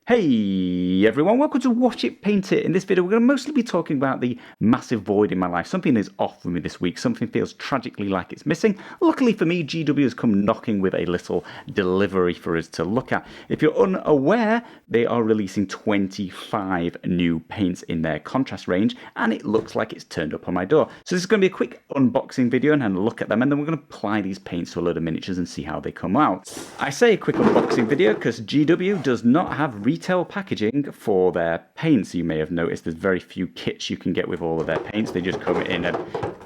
Hey everyone, welcome to Watch It Paint It. In this video we're going to mostly be talking about the massive void in my life. Something is off with me this week, something feels tragically like it's missing. Luckily for me, GW has come knocking with a little delivery for us to look at. If you're unaware, they are releasing 25 new paints in their contrast range, and it looks like it's turned up on my door. So this is going to be a quick unboxing video and have a look at them, and then we're going to apply these paints to a load of miniatures and see how they come out. I say a quick unboxing video because GW does not have retail packaging for their paints. You may have noticed there's very few kits you can get with all of their paints. They just come in and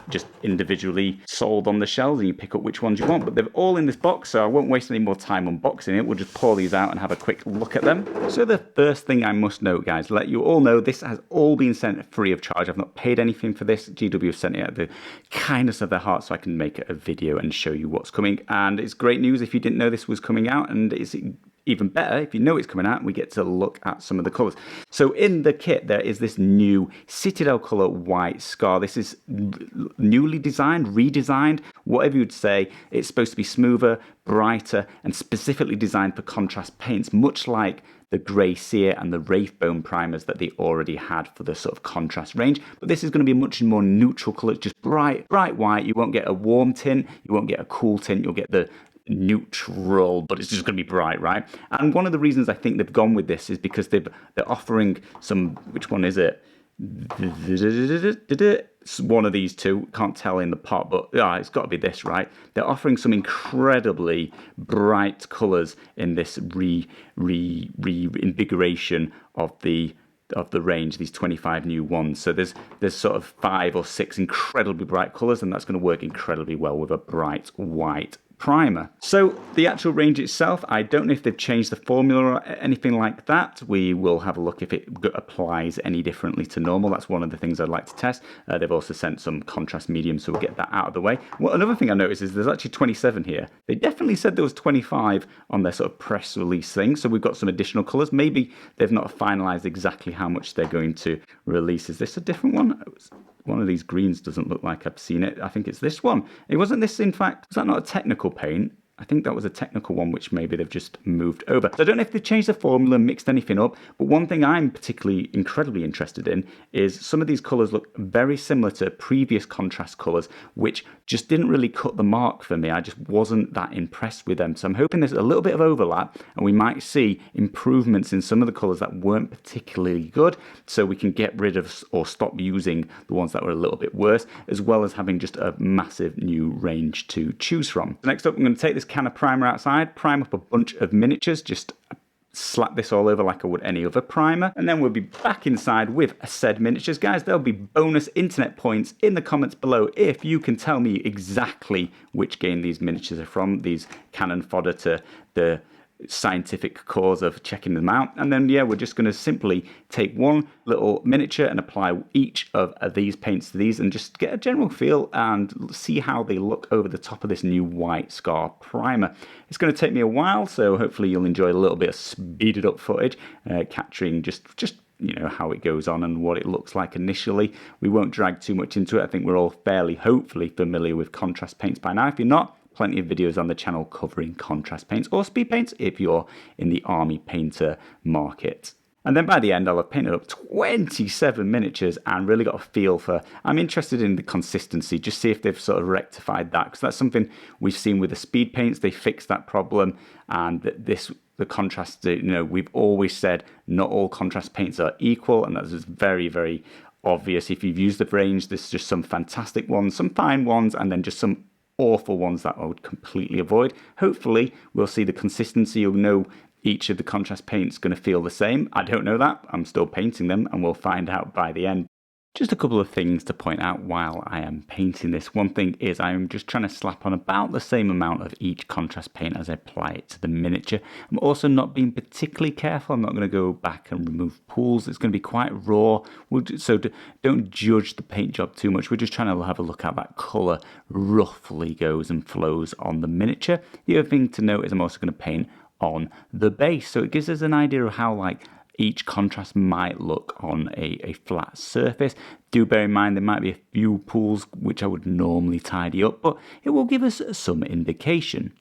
just individually sold on the shelves and you pick up which ones you want, but they're all in this box, so I won't waste any more time unboxing it. We'll just pour these out and have a quick look at them. So the first thing I must note, guys, let you all know this has all been sent free of charge. I've not paid anything for this. GW have sent it out of the kindness of their heart so I can make a video and show you what's coming, and it's great news if you didn't know this was coming out, and it's even better if you know it's coming out. We get to look at some of the colours. So in the kit there is this new Citadel colour white scar. This is newly designed, redesigned, whatever you'd say. It's supposed to be smoother, brighter, and specifically designed for contrast paints, much like the Grey Sear and the Wraithbone primers that they already had for the sort of contrast range. But this is going to be a much more neutral colour, just bright white. You won't get a warm tint, you won't get a cool tint, you'll get the neutral, but it's just going to be bright, right? And one of the reasons I think they've gone with this is because they're offering some, which one is it? It's one of these two, can't tell in the pot, but it's got to be this, right? They're offering some incredibly bright colours in this reinvigoration of the range, these 25 new ones. So there's sort of 5 or 6 incredibly bright colours, and that's going to work incredibly well with a bright white primer. So the actual range itself, I don't know if they've changed the formula or anything like that. We will have a look if it applies any differently to normal. That's one of the things I'd like to test. They've also sent some contrast medium, so we'll get that out of the way. Well, another thing I noticed is there's actually 27 here. They definitely said there was 25 on their sort of press release thing, so we've got some additional colours. Maybe they've not finalised exactly how much they're going to release. Is this a different one? One of these greens doesn't look like I've seen it. I think it's this one. It wasn't this, in fact. Was that not a technical paint? I think that was a technical one, which maybe they've just moved over. So I don't know if they've changed the formula, mixed anything up, but one thing I'm particularly incredibly interested in is some of these colours look very similar to previous contrast colours, which just didn't really cut the mark for me. I just wasn't that impressed with them. So I'm hoping there's a little bit of overlap and we might see improvements in some of the colours that weren't particularly good, so we can get rid of or stop using the ones that were a little bit worse, as well as having just a massive new range to choose from. So next up, I'm going to take this can of primer outside, prime up a bunch of miniatures, just slap this all over like I would any other primer, and then we'll be back inside with said miniatures. Guys, there'll be bonus internet points in the comments below if you can tell me exactly which game these miniatures are from, these cannon fodder to the scientific cause of checking them out. And then we're just going to simply take one little miniature and apply each of these paints to these and just get a general feel and see how they look over the top of this new white scar primer. It's going to take me a while, so hopefully you'll enjoy a little bit of speeded up footage, capturing just how it goes on and what it looks like initially. We won't drag too much into it. I think we're all fairly, hopefully, familiar with contrast paints by now. If you're not, plenty of videos on the channel covering contrast paints or speed paints if you're in the army painter market. And then by the end, I'll have painted up 27 miniatures and really got a feel for, I'm interested in the consistency, just see if they've sort of rectified that, because that's something we've seen with the speed paints. They fixed that problem, and the contrast, we've always said not all contrast paints are equal, and that's very, very obvious. If you've used the range, there's just some fantastic ones, some fine ones, and then just some awful ones that I would completely avoid. Hopefully we'll see the consistency. You'll know each of the contrast paints going to feel the same. I don't know that. I'm still painting them, and we'll find out by the end. Just a couple of things to point out while I am painting this. One thing is I'm just trying to slap on about the same amount of each contrast paint as I apply it to the miniature. I'm also not being particularly careful. I'm not going to go back and remove pools. It's going to be quite raw. So don't judge the paint job too much. We're just trying to have a look at that colour roughly goes and flows on the miniature. The other thing to note is I'm also going to paint on the base. So it gives us an idea of how each contrast might look on a flat surface. Do bear in mind there might be a few pools which I would normally tidy up, but it will give us some indication.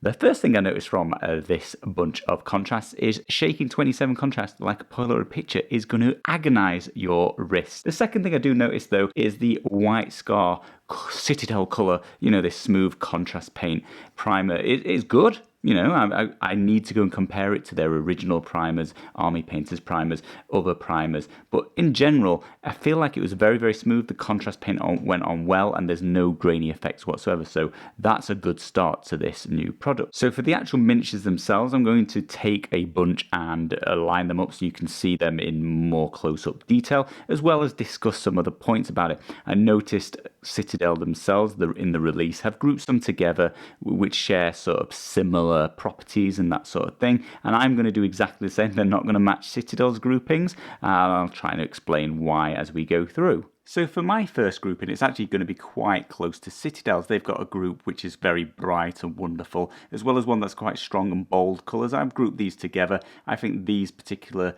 The first thing I noticed from this bunch of contrasts is shaking 27 contrast like a Polaroid picture is going to agonize your wrist. The second thing I do notice though is the White Scar Citadel color, you know, this smooth contrast paint primer. It is good. You know, I need to go and compare it to their original primers, Army Painters primers, other primers. But in general, I feel like it was very, very smooth. The contrast paint went on well, and there's no grainy effects whatsoever. So that's a good start to this new product. So for the actual miniatures themselves, I'm going to take a bunch and line them up so you can see them in more close-up detail, as well as discuss some other points about it. I noticed Citadel themselves, in the release, have grouped them together which share sort of similar properties and that sort of thing, and I'm going to do exactly the same. They're not going to match Citadel's groupings, and I'll try to explain why as we go through. So for my first grouping, it's actually going to be quite close to Citadel's. They've got a group which is very bright and wonderful, as well as one that's quite strong and bold colours. I've grouped these together. I think these particular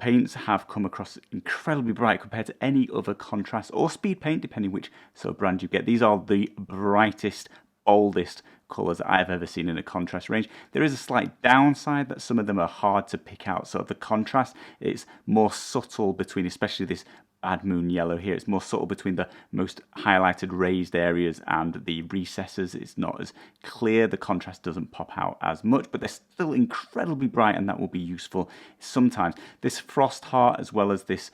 paints have come across incredibly bright compared to any other contrast or speed paint, depending which sort of brand you get. These are the brightest, boldest colours that I've ever seen in a contrast range. There is a slight downside that some of them are hard to pick out. So the contrast is more subtle between, especially this Bad Moon yellow here. It's more subtle between the most highlighted raised areas and the recesses. It's not as clear. The contrast doesn't pop out as much, but they're still incredibly bright, and that will be useful sometimes. This Frost Heart, as well as this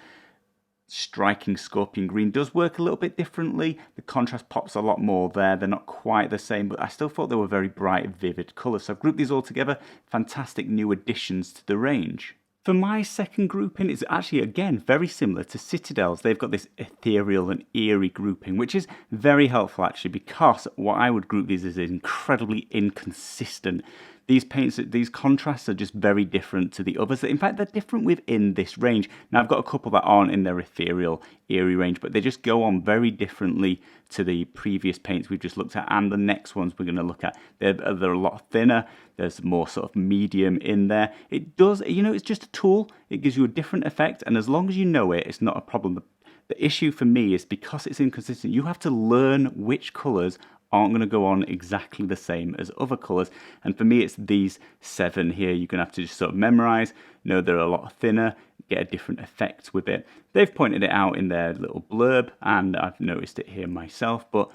striking Scorpion Green, does work a little bit differently. The contrast pops a lot more there. They're not quite the same, but I still thought they were very bright, vivid colours. So I've grouped these all together. Fantastic new additions to the range. For my second grouping, it's actually, again, very similar to Citadel's. They've got this ethereal and eerie grouping, which is very helpful, actually, because what I would group these as is incredibly inconsistent. These paints, these contrasts are just very different to the others. In fact, they're different within this range. Now, I've got a couple that aren't in their ethereal, eerie range, but they just go on very differently to the previous paints we've just looked at, and the next ones we're going to look at. They're a lot thinner. There's more sort of medium in there. It does, you know, it's just a tool. It gives you a different effect, and as long as you know it, it's not a problem. The issue for me is because it's inconsistent, you have to learn which colours aren't going to go on exactly the same as other colours. And for me, it's these 7 here. You're going to have to just sort of memorise, know they're a lot thinner, get a different effect with it. They've pointed it out in their little blurb, and I've noticed it here myself, but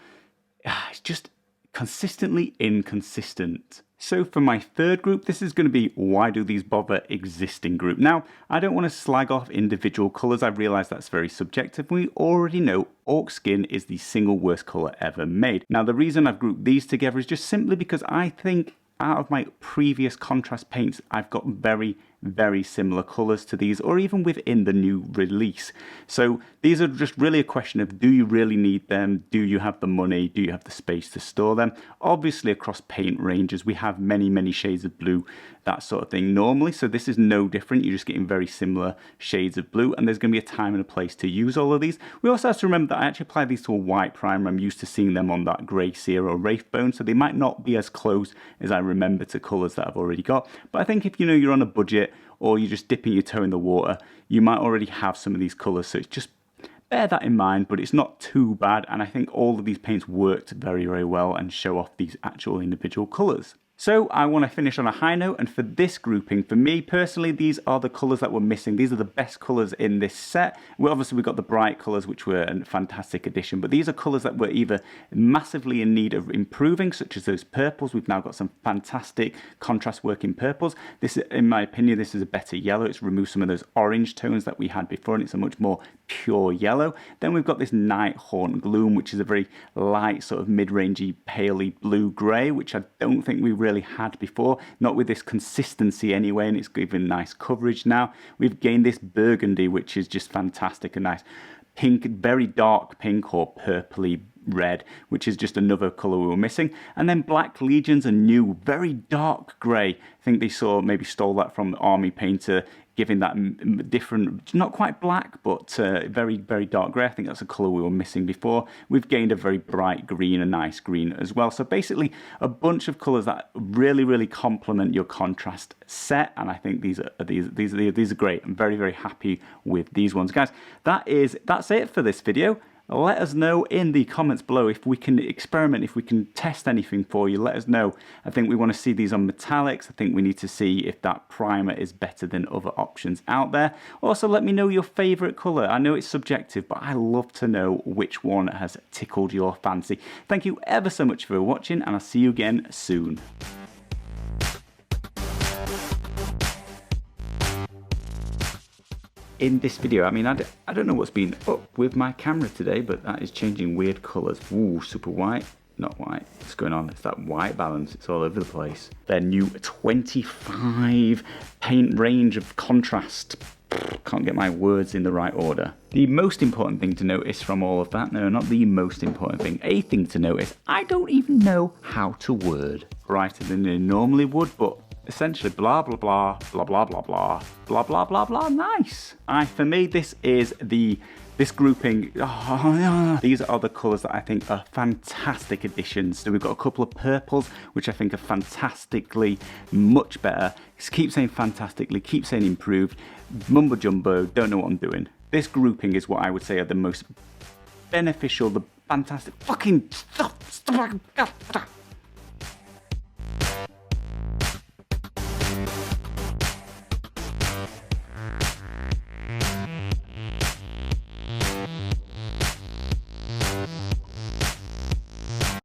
it's just consistently inconsistent. So for my third group, this is going to be why do these bother existing group. Now, I don't want to slag off individual colours. I realise that's very subjective. We already know Orc Skin is the single worst colour ever made. Now, the reason I've grouped these together is just simply because I think out of my previous contrast paints, I've got very, very similar colours to these, or even within the new release. So these are just really a question of, do you really need them? Do you have the money? Do you have the space to store them? Obviously, across paint ranges, we have many, many shades of blue, that sort of thing normally. So this is no different. You're just getting very similar shades of blue, and there's going to be a time and a place to use all of these. We also have to remember that I actually applied these to a white primer. I'm used to seeing them on that grey Sear or Wraith Bone, so they might not be as close as I remember to colours that I've already got. But I think if you know you're on a budget, or you're just dipping your toe in the water, you might already have some of these colours. So it's just bear that in mind, but it's not too bad. And I think all of these paints worked very, very well and show off these actual individual colours. So I want to finish on a high note, and for this grouping, for me personally, these are the colours that were missing. These are the best colours in this set. Obviously we've got the bright colours, which were a fantastic addition, but these are colours that were either massively in need of improving, such as those purples. We've now got some fantastic contrast working purples. This, in my opinion, this is a better yellow. It's removed some of those orange tones that we had before, and it's a much more pure yellow. Then we've got this Nighthaunt Gloom, which is a very light, sort of mid-rangey, paley blue-grey, which I don't think we really had before, not with this consistency anyway, and it's given nice coverage now. We've gained this burgundy, which is just fantastic, a nice pink, very dark pink or purpley red, which is just another colour we were missing. And then Black Legion's a new, very dark grey. I think they maybe stole that from the Army Painter, giving that different, not quite black, but very, very dark grey. I think that's a colour we were missing before. We've gained a very bright green, a nice green as well. So basically a bunch of colours that really, really complement your contrast set. And I think these are great. I'm very, very happy with these ones. Guys, that's it for this video. let us know in the comments below if we can experiment, if we can test anything for you. Let us know. I think we want to see these on metallics. I think we need to see if that primer is better than other options out there. Also, let me know your favourite colour. I know it's subjective, but I love to know which one has tickled your fancy. Thank you ever so much for watching, and I'll see you again soon. In this video, I mean, I don't know what's been up with my camera today, but that is changing weird colours. Ooh, super white. Not white. What's going on? It's that white balance. It's all over the place. Their new 25 paint range of contrast. Can't get my words in the right order. The most important thing to notice from all of that, no, not the most important thing, a thing to notice, I don't even know how to word brighter than I normally would, but essentially blah blah blah blah blah blah blah blah blah blah blah nice. For me, this grouping, these are the colours that I think are fantastic additions. So we've got a couple of purples which I think are fantastically much better. Keep saying fantastically, keep saying improved, mumbo jumbo, don't know what I'm doing. This grouping is what I would say are the most beneficial, the fantastic fucking stuff.